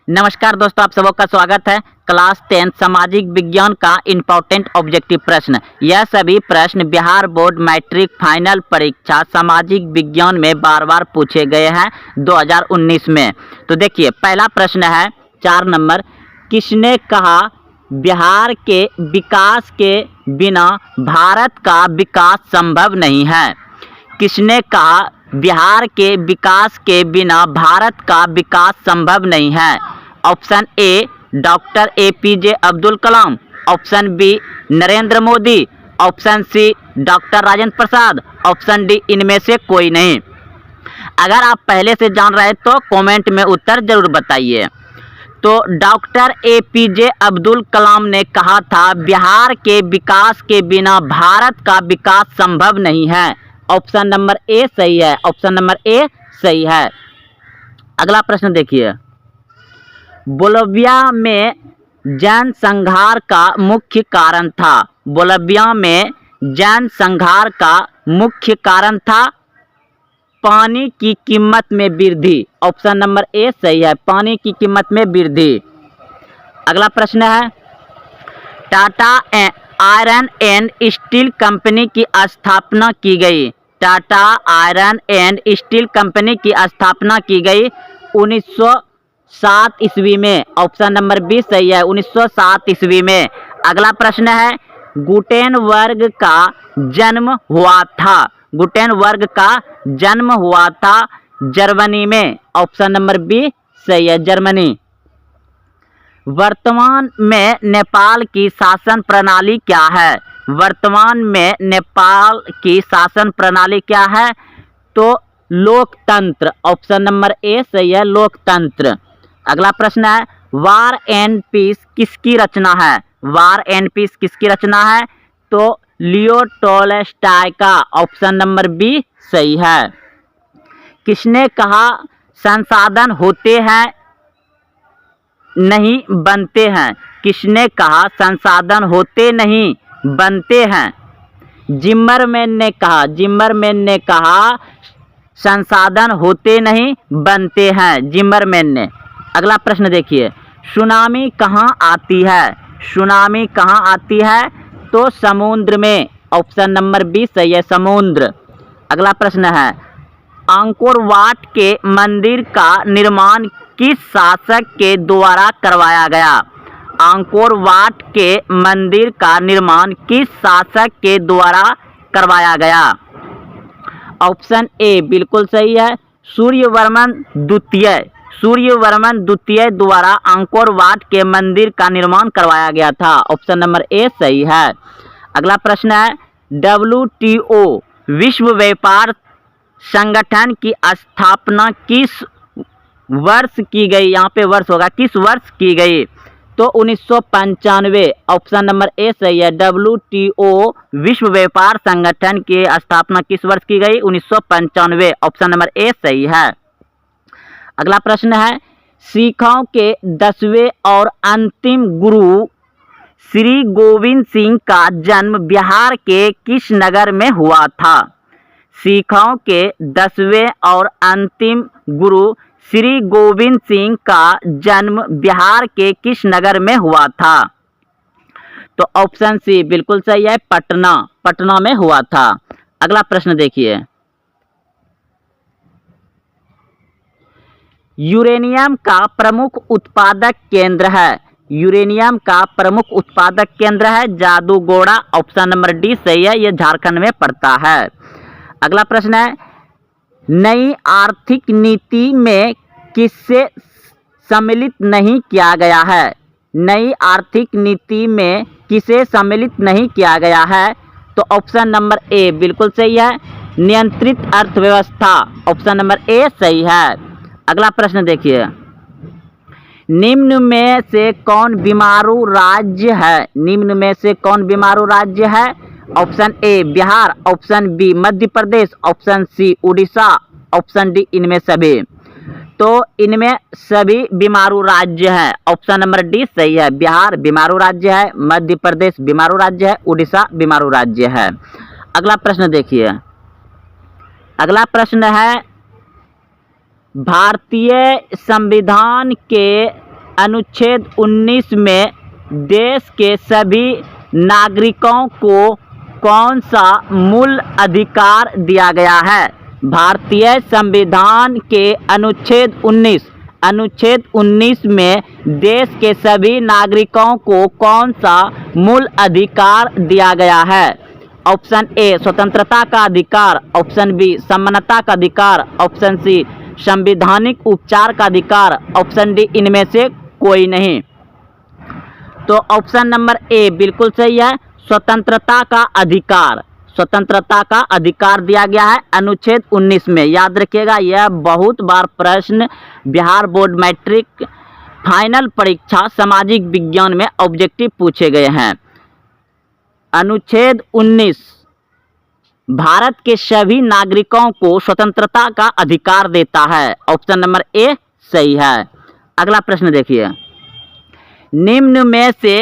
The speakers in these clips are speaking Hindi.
नमस्कार दोस्तों, आप सबों का स्वागत है। क्लास 10 सामाजिक विज्ञान का इम्पोर्टेंट ऑब्जेक्टिव प्रश्न। यह सभी प्रश्न बिहार बोर्ड मैट्रिक फाइनल परीक्षा सामाजिक विज्ञान में बार बार पूछे गए हैं 2019 में। तो देखिए, पहला प्रश्न है 4 नंबर। किसने कहा बिहार के विकास के बिना भारत का विकास संभव नहीं है? किसने कहा बिहार के विकास के बिना भारत का विकास संभव नहीं है? Option A doctor APJ Abdul Kalam, option B Narendra Modi, option C doctor Rajendra Prasad, option D इनमें से कोई नहीं। अगर आप पहले से जान रहे तो कमेंट में उत्तर जरूर बताइए। तो डॉक्टर APJ अब्दुल कलाम ने कहा था बिहार के विकास के बिना भारत का विकास संभव नहीं है। ऑप्शन नंबर ए सही है। ऑप्शन नंबर ए सही है। अगला प्रश्न देखिए, बोलिविया में जैन संहार का मुख्य कारण था। बोलिविया में जैन संहार का मुख्य कारण था पानी की कीमत में वृद्धि। ऑप्शन नंबर ए सही है, पानी की कीमत में वृद्धि। अगला प्रश्न है, Tata iron and steel company की स्थापना की गई। Tata iron and steel company की स्थापना की गई 1907 ईस्वी में। ऑप्शन नंबर बी सही है, 1907 ईस्वी में। अगला प्रश्न है, गुटेनबर्ग का जन्म हुआ था। गुटेनबर्ग का जन्म हुआ था जर्मनी में। ऑप्शन नंबर बी सही है, जर्मनी। वर्तमान में नेपाल की शासन प्रणाली क्या है? वर्तमान में नेपाल की शासन प्रणाली क्या है? तो लोकतंत्र। ऑप्शन नंबर ए सही है, लोकतंत्र। अगला प्रश्न है, वार एंड पीस किसकी रचना है? वार एंड पीस किसकी रचना है? तो लियो टॉल्स्टॉय का। ऑप्शन नंबर बी सही है। किसने कहा संसाधन होते हैं नहीं बनते हैं? किसने कहा संसाधन होते नहीं बनते हैं? जिम्मरमैन ने कहा। जिम्मरमैन ने कहा संसाधन होते नहीं बनते हैं, जिम्मरमैन ने। अगला प्रश्न देखिए, सुनामी कहाँ आती है? सुनामी कहाँ आती है? तो समुद्र में। ऑप्शन नंबर बी सही है, समुद्र। अगला प्रश्न है, अंकोर वाट के मंदिर का निर्माण किस शासक के द्वारा करवाया गया? अंकोर वाट के मंदिर का निर्माण किस शासक के द्वारा करवाया गया? ऑप्शन ए बिल्कुल सही है, सूर्यवर्मन द्वितीय। सूर्यवर्मन द्वितीय द्वारा अंकोर वाट के मंदिर का निर्माण करवाया गया था। ऑप्शन नंबर ए सही है। अगला प्रश्न है, WTO विश्व व्यापार संगठन की स्थापना किस वर्ष की गई? यहाँ पे वर्ष होगा, किस वर्ष की गई? तो 1995। ऑप्शन नंबर ए सही है, WTO विश्व व्यापार संगठन की स्थापना किस वर्ष की गई? 1995। ऑप्शन नंबर ए सही है। अगला प्रश्न है, सिखों के 10वें और अंतिम गुरु श्री गोविंद सिंह का जन्म बिहार के किस नगर में हुआ था? सिखों के 10वें और अंतिम गुरु श्री गोविंद सिंह का जन्म बिहार के किस नगर में हुआ था? तो ऑप्शन सी बिल्कुल सही है, पटना। पटना में हुआ था। अगला प्रश्न देखिए, यूरेनियम का प्रमुख उत्पादक केंद्र है। यूरेनियम का प्रमुख उत्पादक केंद्र है जादूगोड़ा। ऑप्शन नंबर डी सही है, यह झारखंड में पड़ता है। अगला प्रश्न है, नई आर्थिक नीति में किससे सम्मिलित नहीं किया गया है? नई आर्थिक नीति में किसे सम्मिलित नहीं किया गया है? तो ऑप्शन नंबर ए बिल्कुल सही है, नियंत्रित अर्थव्यवस्था। ऑप्शन नंबर ए सही है। अगला प्रश्न देखिए, निम्न में से कौन बीमारू राज्य है? निम्न में से कौन बीमारू राज्य है? Option A Bihar, option B Madhya Pradesh, option C Orissa, option D इनमें सभी। तो इनमें सभी बीमारू राज्य हैं। ऑप्शन नंबर डी सही है, बिहार बीमारू राज्य है, मध्य प्रदेश बीमारू राज्य है, उड़ीसा बीमारू राज्य है। अगला प्रश्न देखिए, अगला प्रश्न है, भारतीय संविधान के अनुच्छेद 19 में देश के सभी नागरिकों को कौन सा मूल अधिकार दिया गया है? भारतीय संविधान के अनुच्छेद 19 में देश के सभी नागरिकों को कौन सा मूल अधिकार दिया गया है? ऑप्शन ए स्वतंत्रता का अधिकार, ऑप्शन बी समानता का अधिकार, ऑप्शन सी संवैधानिक उपचार का अधिकार, ऑप्शन डी इनमें से कोई नहीं। तो ऑप्शन नंबर ए बिल्कुल सही है, स्वतंत्रता का अधिकार। स्वतंत्रता का अधिकार दिया गया है अनुच्छेद 19 में। याद रखिएगा, यह बहुत बार प्रश्न बिहार बोर्ड मैट्रिक फाइनल परीक्षा सामाजिक विज्ञान में ऑब्जेक्टिव पूछे गए हैं। अनुच्छेद 19 भारत के सभी नागरिकों को स्वतंत्रता का अधिकार देता है। ऑप्शन नंबर ए सही है। अगला प्रश्न देखिए, निम्न में से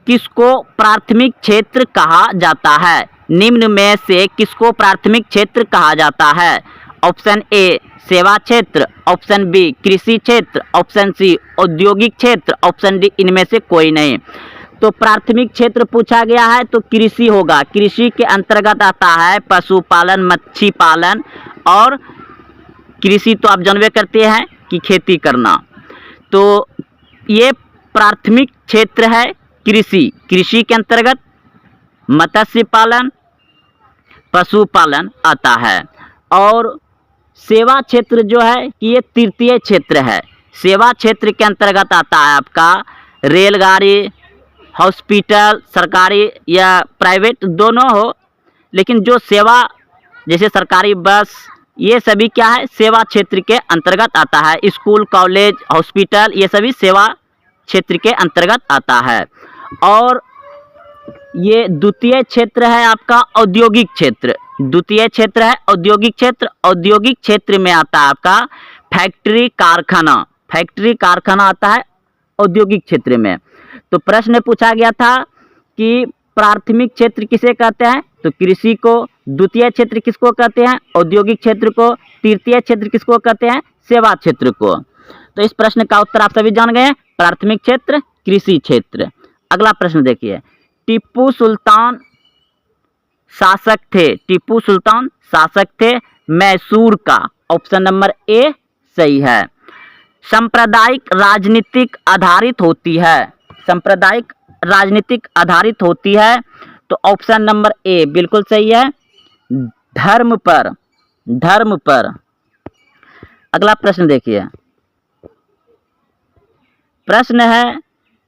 किसको प्राथमिक क्षेत्र कहा जाता है? निम्न में से किसको प्राथमिक क्षेत्र कहा जाता है? ऑप्शन ए सेवा क्षेत्र, ऑप्शन बी कृषि क्षेत्र, ऑप्शन सी औद्योगिक क्षेत्र, ऑप्शन डी इनमें से कोई नहीं। तो प्राथमिक क्षेत्र पूछा गया है तो कृषि होगा। कृषि के अंतर्गत आता है पशुपालन, मच्छी पालन, और कृषि तो आप जानबे करते हैं कि खेती करना। तो ये प्राथमिक क्षेत्र है कृषि। कृषि के अंतर्गत मत्स्य पालन, पशुपालन आता है। और सेवा क्षेत्र जो है कि ये तृतीय क्षेत्र है। सेवा क्षेत्र के अंतर्गत आता है आपका रेलगाड़ी, हॉस्पिटल, सरकारी या प्राइवेट दोनों हो, लेकिन जो सेवा जैसे सरकारी बस, ये सभी क्या है सेवा क्षेत्र के अंतर्गत आता है। स्कूल, कॉलेज, हॉस्पिटल ये सभी सेवा क्षेत्र के अंतर्गत आता है। और ये द्वितीय क्षेत्र है आपका औद्योगिक क्षेत्र। द्वितीय क्षेत्र है औद्योगिक क्षेत्र। औद्योगिक क्षेत्र में आता है आपका फैक्ट्री, कारखाना। फैक्ट्री, कारखाना आता है औद्योगिक क्षेत्र में। तो प्रश्न पूछा गया था कि प्राथमिक क्षेत्र किसे कहते हैं? तो कृषि को। द्वितीय क्षेत्र किसको कहते हैं? औद्योगिक क्षेत्र को। तृतीय क्षेत्र किसको कहते हैं? सेवा क्षेत्र को। तो इस प्रश्न का उत्तर आप सभी जान गए, प्राथमिक क्षेत्र, कृषि क्षेत्र। अगला प्रश्न देखिए, टीपू सुल्तान शासक थे। टीपू सुल्तान शासक थे मैसूर का। ऑप्शन नंबर ए सही है। सांप्रदायिक राजनीतिक आधारित होती है। सांप्रदायिक राजनीतिक आधारित होती है तो ऑप्शन नंबर ए बिल्कुल सही है, धर्म पर। धर्म पर। अगला प्रश्न देखिए, प्रश्न है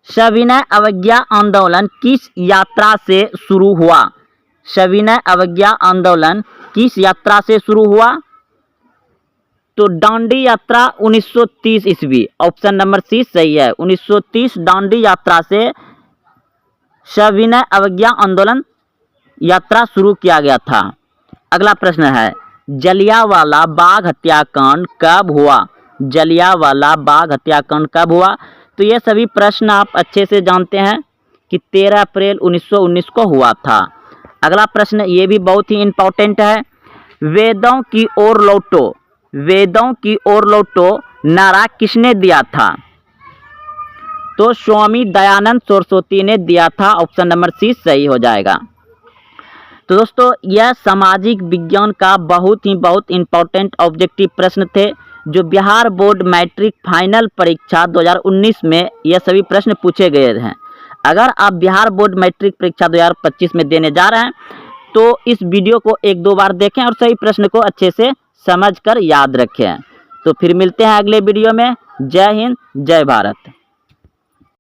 सविनय अवज्ञा आंदोलन किस यात्रा से शुरू हुआ? सविनय अवज्ञा आंदोलन किस यात्रा से शुरू हुआ? तो दांडी यात्रा 1930 ईस्वी। ऑप्शन नंबर सी सही है, 1930 दांडी यात्रा से सविनय अवज्ञा आंदोलन यात्रा शुरू किया गया था। अगला प्रश्न है, जलियांवाला बाग हत्याकांड कब हुआ? जलियांवाला बाग हत्याकांड कब हुआ? तो ये सभी प्रश्न आप अच्छे से जानते हैं कि 13 अप्रैल 1919 को हुआ था। अगला प्रश्न ये भी बहुत ही इम्पोर्टेंट है, वेदों की ओर लौटो। वेदों की ओर लौटो नारा किसने दिया था? तो स्वामी दयानंद सरस्वती ने दिया था। ऑप्शन नंबर सी सही हो जाएगा। तो दोस्तों यह सामाजिक विज्ञान का बहुत इम्पोर्टेंट ऑब्जेक्टिव प्रश्न थे जो बिहार बोर्ड मैट्रिक फाइनल परीक्षा 2019 में यह सभी प्रश्न पूछे गए हैं। अगर आप बिहार बोर्ड मैट्रिक परीक्षा 2025 में देने जा रहे हैं तो इस वीडियो को 1-2 बार देखें और सही प्रश्न को अच्छे से समझकर याद रखें। तो फिर मिलते हैं अगले वीडियो में। जय हिंद, जय भारत।